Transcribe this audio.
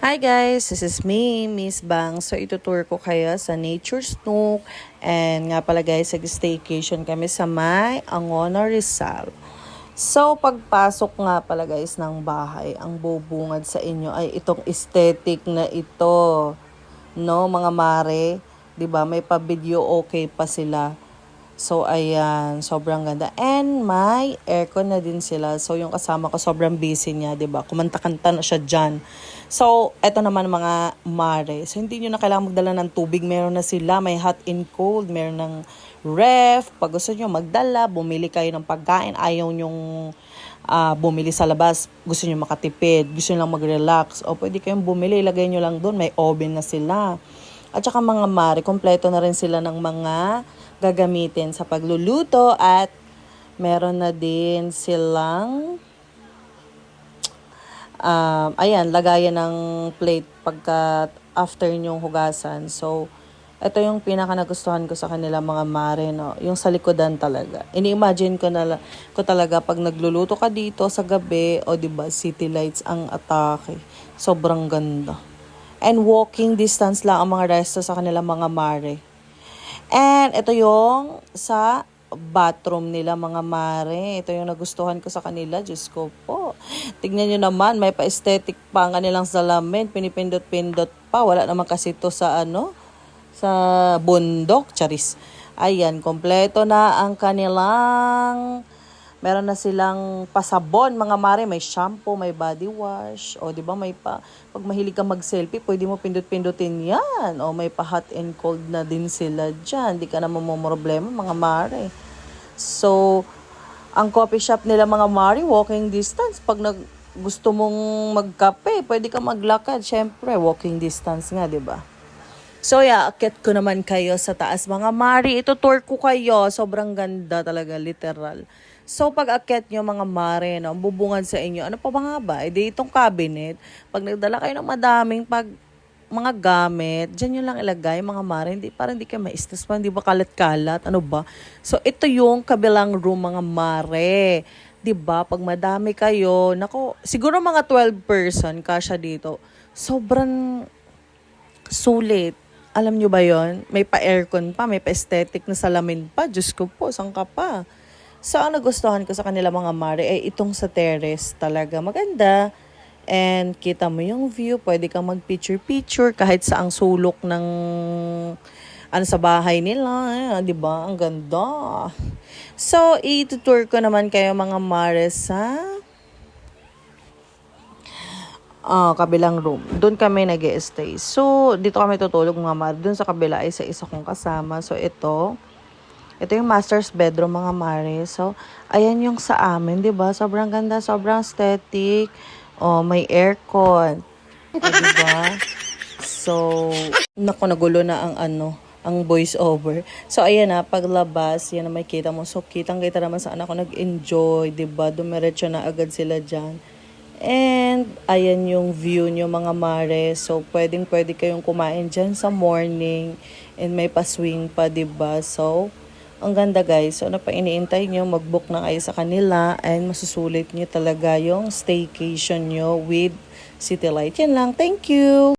Hi guys, this is me, Miss Bang. So itutour ko kayo sa Nature's Nook. And nga pala guys, staycation kami sa may Angono, Rizal. So pagpasok nga pala guys ng bahay, ang bubungad sa inyo ay itong aesthetic na ito. No, mga mare, 'di ba? May pa-video okay pa sila. So, ayan, sobrang ganda. And may aircon na din sila. So, yung kasama ko, sobrang busy niya, 'di ba? Kumanta-kanta na siya dyan. So, eto naman mga mare. So, hindi nyo na kailangan magdala ng tubig. Meron na sila. May hot and cold. Meron ng ref. Pag gusto nyo magdala, bumili kayo ng pagkain. Ayaw nyong bumili sa labas. Gusto nyo makatipid. Gusto nyo lang mag-relax. O, pwede kayong bumili. Ilagay nyo lang doon. May oven na sila. At saka mga mare, kompleto na rin sila ng mga gagamitin sa pagluluto at meron na din silang ayan, lagayan ng plate pagka after nyong hugasan. So, ito yung pinaka nagustuhan ko sa kanila mga mare, no? Yung sa likodan talaga. Ini-imagine ko talaga pag nagluluto ka dito sa gabi, o diba, city lights ang atake. Sobrang ganda. And walking distance lang ang mga resto sa kanila mga mare. And ito yung sa bathroom nila mga mare. Ito yung nagustuhan ko sa kanila. Diyos ko po. Tignan nyo naman, may pa-aesthetic pa ang kanilang salamin. Pinipindot-pindot pa. Wala naman kasi ito sa sa bundok. Charis. Ayan, kompleto na ang kanilang. Meron na silang pasabon, mga mare. May shampoo, may body wash. O, di ba, pag mahilig ka mag-selfie, pwede mo pindot-pindutin yan. O, may pa-hot and cold na din sila dyan. Di ka na problema, mga mare. So, ang coffee shop nila, mga mare, walking distance. Pag gusto mong magkape, pwede ka maglakad. Syempre, walking distance nga, di ba? So yeah, akit ko naman kayo sa taas mga mare. Ito tour ko kayo. Sobrang ganda talaga, literal. So pag akit nyo mga mare, no, bubungan sa inyo, ano pa ba nga ba? E di itong cabinet, pag nagdala kayo ng madaming mga gamit, dyan nyo lang ilagay mga mare. Para hindi kayo ma-stress pa, hindi ba kalat-kalat? Ano ba? So ito yung kabilang room mga mare. 'Di ba? Pag madami kayo, nako, siguro mga 12 person kasya dito. Sobrang sulit. Alam nyo ba yon? May pa-aircon pa, may pa-aesthetic na salamin pa. Diyos ko po, saan ka pa? So, ang nagustuhan ko sa kanila mga mare ay itong sa terrace talaga. Maganda. And kita mo yung view. Pwede kang mag-picture-picture kahit sa ang sulok ng sa bahay nila. Di ba? Ang ganda. So, itutour ko naman kayo mga mare sa kabilang room. Doon kami nag-stay. So, dito kami tutulog mga mare. Doon sa kabila ay sa isa kong kasama. So, ito yung master's bedroom mga mare. So, ayan yung sa amin, 'di ba? Sobrang ganda, sobrang aesthetic. Oh, may aircon. Oh, 'di ba? So, naku, nagulo na ang voice over. So, ayan na, paglabas, yan na makita mo. So, kitang-kita naman sa anak ko nag-enjoy, 'di ba? Dumiretso na agad sila diyan. And, ayan yung view nyo mga mare. So, pwede kayong kumain dyan sa morning. And may pa-swing pa, 'di ba? So, ang ganda guys. So, ano pa iniintay nyo? Mag-book na kayo sa kanila and masusulit nyo talaga yung staycation nyo with City Light. Yan lang. Thank you!